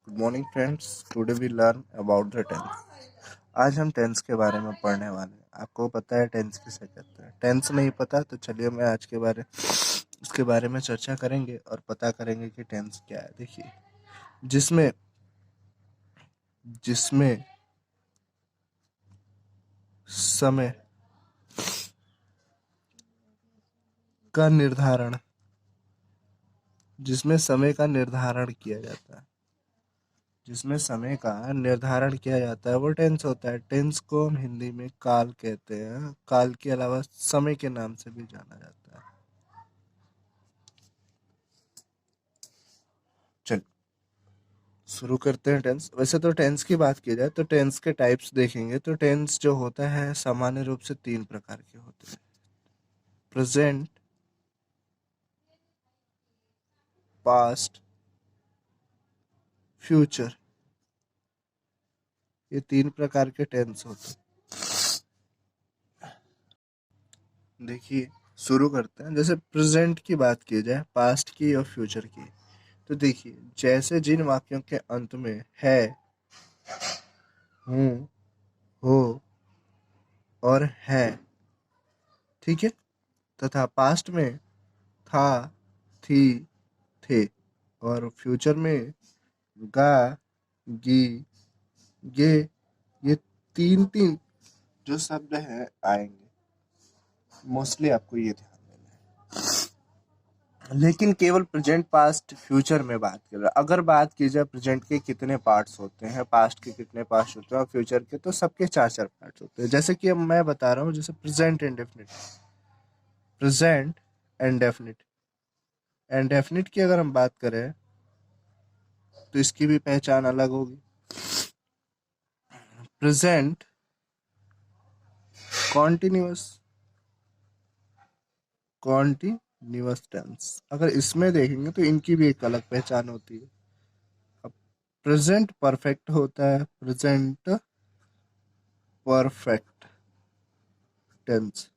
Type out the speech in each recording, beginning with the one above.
Good morning friends. Today we learn about the tenses. आज हम tense के बारे में पढ़ने वाले हैं। आपको पता है टेंस किसे कहते हैं? टेंस नहीं पता तो चलिए मैं आज के बारे उसके बारे में चर्चा करेंगे और पता करेंगे कि टेंस क्या है। देखिए, जिसमें जिसमें समय का निर्धारण जिसमें समय का निर्धारण किया जाता है जिसमें समय का निर्धारण किया जाता है वो टेंस होता है। टेंस को हम हिंदी में काल कहते हैं। काल के अलावा समय के नाम से भी जाना जाता है। चल शुरू करते हैं टेंस। वैसे तो टेंस की बात की जाए तो टेंस के टाइप्स देखेंगे तो टेंस जो होता है सामान्य रूप से 3 प्रकार के होते हैं: प्रेजेंट, पास्ट, फ्यूचर। ये 3 प्रकार के टेंस होते हैं। देखिए, शुरू करते हैं। जैसे प्रेजेंट की बात की जाए, पास्ट की और फ्यूचर की, तो देखिए जैसे जिन वाक्यों के अंत में है, हूँ, हो और है, ठीक है, तथा पास्ट में था, थी, थे, और फ्यूचर में गा, गी, गे, ये तीन तीन जो शब्द हैं आएंगे। मोस्टली आपको ये ध्यान देना है। लेकिन केवल प्रेजेंट, पास्ट, फ्यूचर में बात कर रहे हैं। अगर बात की जाए प्रेजेंट के कितने पार्ट्स होते हैं, पास्ट के कितने पार्ट्स होते हैं और फ्यूचर के, तो सबके 4 4 पार्ट्स होते हैं। जैसे कि अब मैं बता रहा हूँ, जैसे present indefinite, present indefinite, indefinite की अगर हम बात करें तो इसकी भी पहचान अलग होगी। प्रेजेंट कॉन्टिन्यूअस, कॉन्टिन्यूअस टेंस, अगर इसमें देखेंगे तो इनकी भी एक अलग पहचान होती है। अब प्रेजेंट परफेक्ट होता है, प्रेजेंट परफेक्ट टेंस।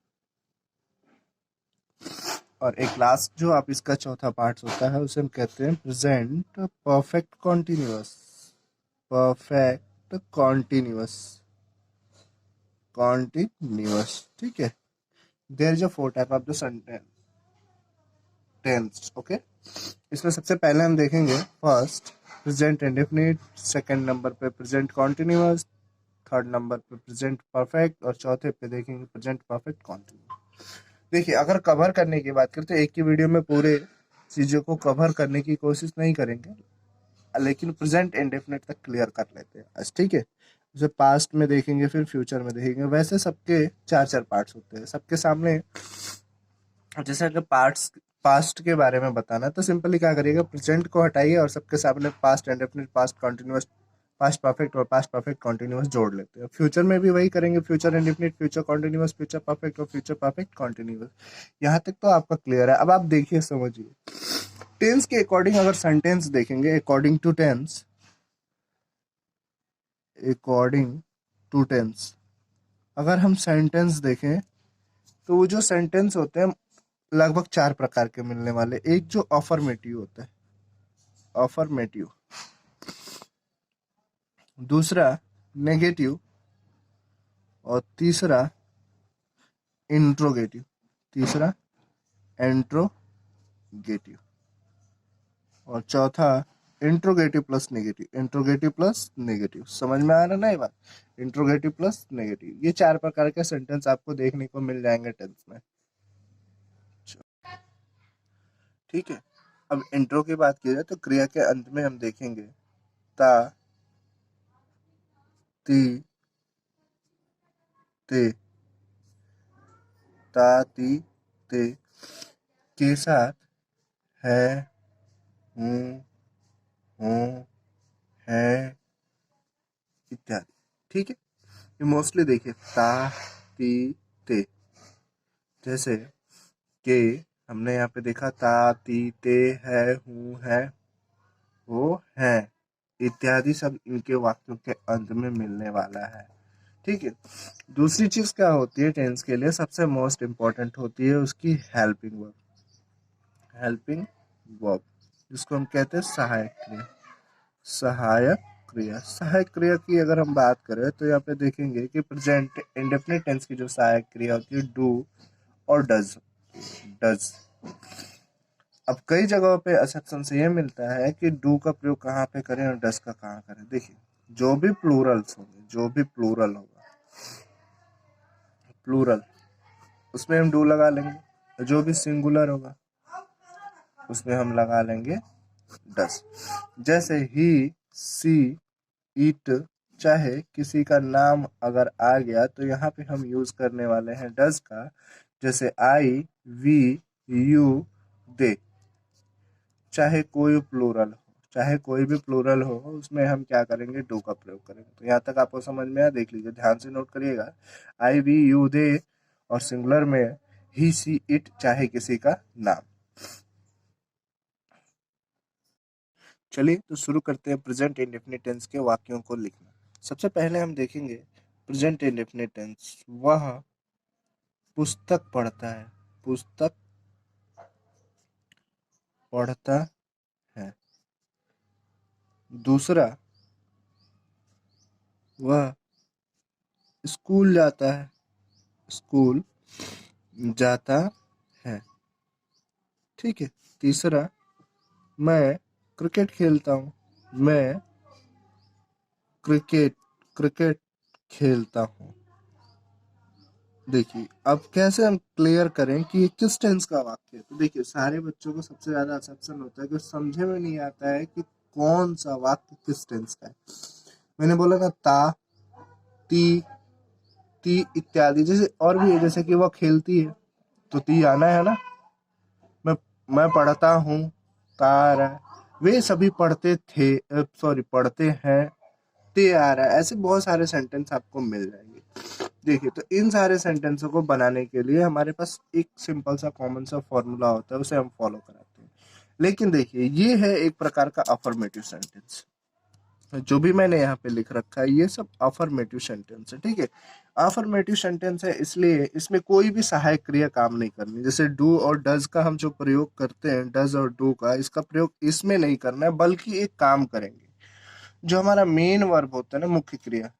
और एक लास्ट जो आप इसका चौथा पार्ट होता है उसे हम कहते हैं present perfect continuous, perfect continuous, continuous, ठीक है। There is a 4 type of the sentence tense, okay. इसमें सबसे पहले हम देखेंगे first present indefinite, second number पे प्रेजेंट कॉन्टिन्यूअस, थर्ड नंबर पे प्रेजेंट परफेक्ट और चौथे पे देखेंगे प्रेजेंट परफेक्ट कॉन्टिन्यूअस। देखिए, अगर कवर करने की बात करें तो एक ही वीडियो में पूरे चीज़ों को कवर करने की कोशिश नहीं करेंगे, लेकिन प्रेजेंट इंडेफिनिट तक क्लियर कर लेते हैं आज, ठीक है। जैसे पास्ट में देखेंगे फिर फ्यूचर में देखेंगे। वैसे सबके 4 4 पार्ट्स होते हैं सबके सामने। जैसे अगर पार्ट्स पास्ट के बारे में बताना है तो सिंपली क्या करिएगा, प्रेजेंट को हटाइए और सबके सामने past indefinite, past continuous, past perfect और पास्ट परफेक्ट कॉन्टिन्यूअस जोड़ लेते हैं। फ्यूचर में भी वही करेंगे, future indefinite, future continuous, future perfect और फ्यूचर परफेक्ट कॉन्टिन्यूअस। यहाँ तक तो आपका क्लियर है। अब आप देखिए, समझिए, टेंस के अकॉर्डिंग अगर सेंटेंस देखेंगे, according to tense, according to tense अगर हम सेंटेंस देखें तो वो जो सेंटेंस होते हैं लगभग 4 प्रकार के मिलने वाले। एक जो अफर्मेटिव होता है, अफर्मेटिव, दूसरा नेगेटिव, और तीसरा इंट्रोगेटिव, तीसरा एंट्रोगेटिव, और चौथा interrogative plus negative, interrogative plus negative. समझ में आ रहा ना ये बात? इंट्रोगेटिव प्लस नेगेटिव, ये 4 प्रकार के सेंटेंस आपको देखने को मिल जाएंगे टेंस में, ठीक है। अब इंट्रो की बात की जाए तो क्रिया के अंत में हम देखेंगे ता, ती, ते, ता, ती, ते के साथ है, हूँ, हूँ, है इत्यादि, ठीक है। ये मोस्टली देखिए ता, ती, ते। जैसे के हमने यहाँ पे देखा ता, ती, ते, है, हूँ, है, वो, है इत्यादि सब इनके वाक्यों के अंत में मिलने वाला है, ठीक है। दूसरी चीज क्या होती है टेंस के लिए सबसे मोस्ट इंपॉर्टेंट होती है उसकी हेल्पिंग वर्ब, हेल्पिंग वर्ब जिसको हम कहते हैं सहायक क्रिया, सहायक क्रिया। सहायक क्रिया की अगर हम बात करें तो यहाँ पे देखेंगे कि प्रेजेंट इंडेफिनिट टेंस की जो सहायक क्रिया होती है डू और डज। डज अब कई जगहों पे एक्सेप्शन से ये मिलता है कि डू का प्रयोग कहाँ पे करें और डज का कहाँ करें। देखिए, जो भी प्लूरल्स होंगे, जो भी प्लूरल होगा, प्लूरल, उसमें हम डू लगा लेंगे। जो भी सिंगुलर होगा उसमें हम लगा लेंगे डस। जैसे ही, सी, इट, चाहे किसी का नाम अगर आ गया तो यहाँ पे हम यूज करने वाले हैं डज का। जैसे आई, वी, यू, दे। चाहे कोई प्लूरल हो, चाहे कोई भी प्लूरल हो, उसमें हम क्या करेंगे, डू का प्रयोग करेंगे। तो यहाँ तक आपको समझ में आया? देख लीजिए, ध्यान से नोट करिएगा। आई, वी, यू, दे, और सिंगुलर में ही, सी, इट, चाहे किसी का नाम। चलिए तो शुरू करते हैं प्रेजेंट इंडेफिनिट टेंस के वाक्यों को लिखना। सबसे पहले हम देखेंगे प्रेजेंट इंडेफिनिट टेंस, वह पुस्तक पढ़ता है। पुस्तक पढ़ता है। दूसरा, वह स्कूल जाता है। स्कूल जाता है। ठीक है। तीसरा, मैं क्रिकेट खेलता हूँ। मैं क्रिकेट क्रिकेट खेलता हूँ। देखिए, अब कैसे हम क्लियर करें कि ये किस टेंस का वाक्य है। तो देखिए, सारे बच्चों को सबसे ज्यादा एक्सेप्शन होता है कि समझे में नहीं आता है कि कौन सा वाक्य किस टेंस का है। मैंने बोला ना, ता, ती, ती इत्यादि, जैसे और भी है, जैसे कि वह खेलती है तो ती आना है ना। मैं मैं पढ़ता हूँ, ता आ रहा है। वे सभी पढ़ते थे, सॉरी पढ़ते हैं, ते आ रहा है। ऐसे बहुत सारे सेंटेंस आपको मिल जाएंगे। देखिए, तो इन सारे सेंटेंसों को बनाने के लिए हमारे पास एक सिंपल सा कॉमन सा फॉर्मूला होता है, उसे हम फॉलो कराते हैं। लेकिन देखिए, ये है एक प्रकार का अफर्मेटिव सेंटेंस। जो भी मैंने यहाँ पे लिख रखा है ये सब अफर्मेटिव सेंटेंस है। ठीक है। अफर्मेटिव सेंटेंस है इसलिए इसमें कोई भी सहायक क्रिया काम नहीं करनी। जैसे डू और डज का हम जो प्रयोग करते हैं, डज और डू का, इसका प्रयोग इसमें नहीं करना है, बल्कि एक काम करेंगे। जो हमारा मेन वर्ब होता है ना, मुख्य क्रिया,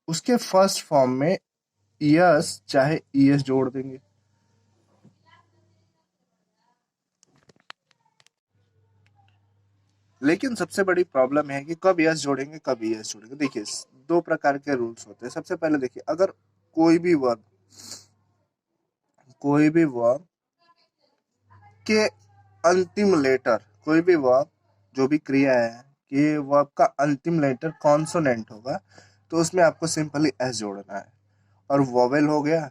उसके फर्स्ट फॉर्म में यस चाहे ईएस जोड़ देंगे। लेकिन सबसे बड़ी प्रॉब्लम है कि कब यस जोड़ेंगे, कब ईएस जोड़ेंगे। देखिए, दो प्रकार के रूल्स होते हैं। सबसे पहले देखिए, अगर कोई भी वर्ब, कोई भी वर्ब के अंतिम लेटर, कोई भी वर्ब, जो भी क्रिया है, कि वर्ब का अंतिम लेटर कॉन्सोनेंट होगा, तो उसमें आपको सिंपली एस जोड़ना है। और वोवेल हो गया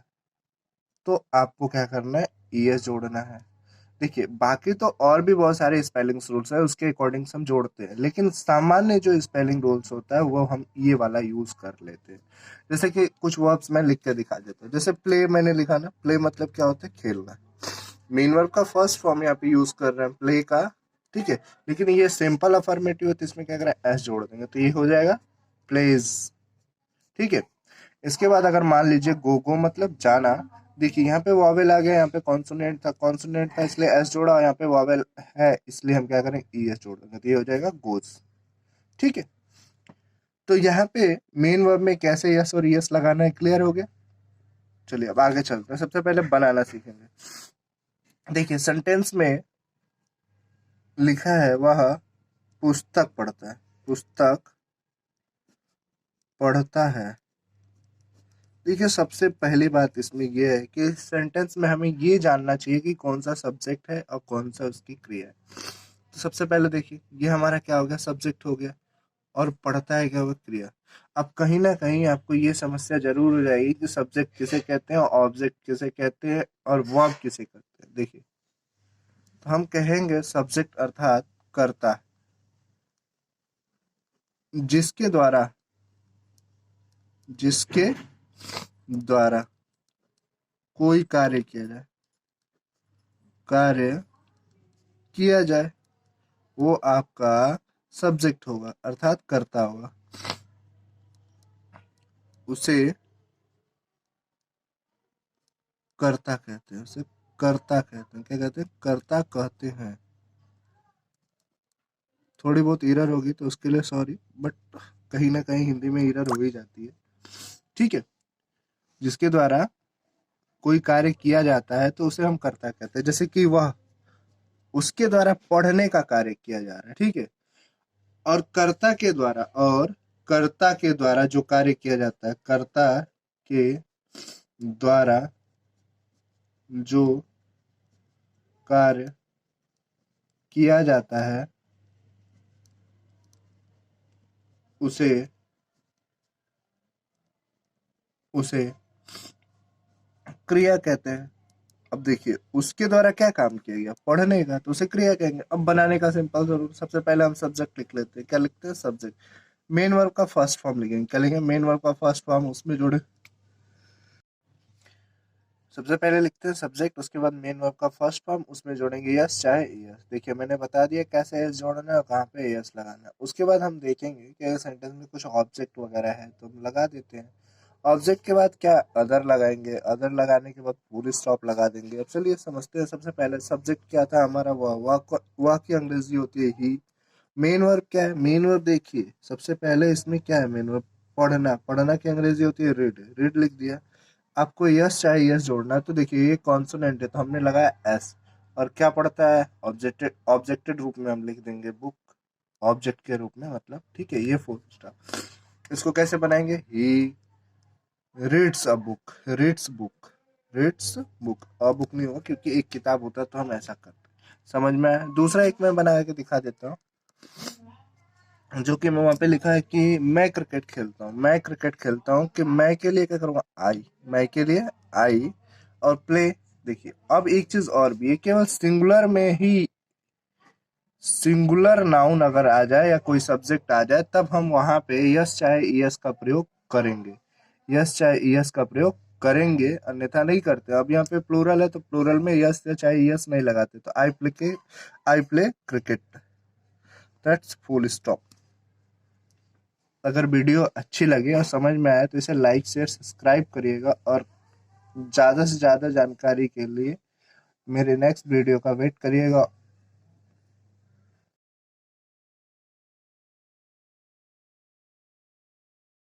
तो आपको क्या करना है, ईएस जोड़ना है। देखिए, बाकी तो और भी बहुत सारे स्पेलिंग रूल्स है, उसके अकॉर्डिंग हम जोड़ते हैं, लेकिन सामान्य जो स्पेलिंग रूल्स होता है वो हम ये वाला यूज कर लेते हैं। जैसे कि कुछ वर्ब्स मैं लिख के दिखा देता हूँ। जैसे प्ले मैंने लिखा ना, प्ले मतलब क्या होता है, खेलना। मेन वर्ब का फर्स्ट फॉर्म यहाँ पे यूज कर रहे हैं, प्ले का। ठीक है। लेकिन ये सिंपल अफर्मेटिव है तो इसमें क्या करें, एस जोड़ देंगे, तो ये हो जाएगा प्लेज। ठीक है। इसके बाद अगर मान लीजिए गो, गो मतलब जाना। देखिए, यहाँ पे वॉवेल आ गया, यहाँ पे कॉन्सोनेंट था, कॉन्सोनेंट था इसलिए एस जोड़ा, और यहाँ पे वॉवेल है इसलिए हम क्या करें, ई एस जोड़ देंगे, तो ये हो जाएगा गोज। ठीक है। तो यहाँ पे मेन वर्ब में कैसे यस और यस लगाना है, क्लियर हो गया। चलिए अब आगे चलते हैं। सबसे पहले बनाना सीखेंगे। देखिए, सेंटेंस में लिखा है, वह पुस्तक पढ़ता है। पुस्तक पढ़ता है। देखिए, सबसे पहली बात इसमें यह है कि सेंटेंस में हमें ये जानना चाहिए कि कौन सा सब्जेक्ट है और कौन सा उसकी क्रिया है। तो सबसे पहले देखिए, ये हमारा क्या हो गया, सब्जेक्ट हो गया। और पढ़ता है क्या होगा, क्रिया। अब कहीं ना कहीं आपको ये समस्या जरूर हो जाएगी कि सब्जेक्ट किसे कहते हैं और ऑब्जेक्ट किसे कहते हैं और वर्ब किसे कहते हैं। देखिए, तो हम कहेंगे सब्जेक्ट अर्थात कर्ता, जिसके द्वारा, जिसके द्वारा कोई कार्य किया जाए, कार्य किया जाए, वो आपका सब्जेक्ट होगा अर्थात कर्ता होगा। उसे कर्ता कहते हैं, उसे कर्ता कहते हैं। क्या कहते हैं, कर्ता कहते हैं। थोड़ी बहुत एरर होगी तो उसके लिए सॉरी, बट कहीं ना कहीं हिंदी में एरर हो ही जाती है, ठीक है। जिसके द्वारा कोई कार्य किया जाता है तो उसे हम कर्ता कहते हैं। जैसे कि वह, उसके द्वारा पढ़ने का कार्य किया जा रहा है, ठीक है। और कर्ता के द्वारा जो कार्य किया जाता है, कर्ता के द्वारा जो कार्य किया जाता है उसे उसे क्रिया कहते हैं। अब देखिए, उसके द्वारा क्या काम किया गया, पढ़ने का, तो उसे क्रिया कहेंगे। अब बनाने का सिंपल जरूर, सबसे पहले हम सब्जेक्ट लिख लेते हैं। क्या लिखते हैं? सब्जेक्ट। मेन वर्ब का फर्स्ट फॉर्म लिखेंगे। क्या लिखेंगे? मेन वर्ब का फर्स्ट फॉर्म, उसमें जोड़े, सबसे पहले लिखते हैं सब्जेक्ट, उसके बाद मेन वर्ब का फर्स्ट फॉर्म, उसमें जोड़ेंगे यस चाहे यस। देखिए मैंने बता दिया कैसे यस जोड़ना है और कहाँ पे यस लगाना है। उसके बाद हम देखेंगे कि अगर सेंटेंस में कुछ ऑब्जेक्ट वगैरह है तो हम लगा देते हैं। ऑब्जेक्ट के बाद क्या, अदर लगाएंगे। अदर लगाने के बाद पूरी स्टॉप लगा देंगे। अब चलिए समझते हैं। सबसे पहले सब्जेक्ट क्या था हमारा? वह की अंग्रेजी होती है ही। मेन वर्ब क्या है? मेन वर्ब देखिए सबसे पहले इसमें क्या है? मेन वर्ब पढ़ना। पढ़ना की अंग्रेजी होती है रीड। रीड लिख दिया। आपको यस चाहे यस जोड़ना है तो देखिए ये कॉन्सोनेंट है तो हमने लगाया एस। और क्या पढ़ता है? ऑब्जेक्टेड। ऑब्जेक्टेड रूप में हम लिख देंगे बुक, ऑब्जेक्ट के रूप में, मतलब, ठीक है। ये फुल स्टॉप। इसको कैसे बनाएंगे? He reads a book. Reads book. Reads book. A book नहीं होगा क्योंकि एक किताब होता है तो हम ऐसा करते हैं। समझ में आया? दूसरा एक मैं बना के दिखा देता हूँ, जो कि मैं वहां पे लिखा है कि मैं क्रिकेट खेलता हूँ। मैं क्रिकेट खेलता हूँ कि मैं के लिए क्या करूंगा? आई। मैं के लिए आई। और प्ले। देखिए अब एक चीज और भी है, केवल सिंगुलर में ही, सिंगुलर नाउन अगर आ जाए या कोई सब्जेक्ट आ जाए तब हम वहां पे यस चाहे यस का प्रयोग करेंगे। यस चाहे यस का प्रयोग करेंगे, अन्यथा नहीं करते। अब यहाँ पे प्लूरल है तो प्लूरल में यस या चाहे यस नहीं लगाते। तो I play cricket. That's full stop. अगर वीडियो अच्छी लगे और समझ में आए तो इसे लाइक शेयर सब्सक्राइब करिएगा। और ज़्यादा से ज़्यादा जानकारी के लिए मेरे नेक्स्ट वीडियो का वेट करिएगा।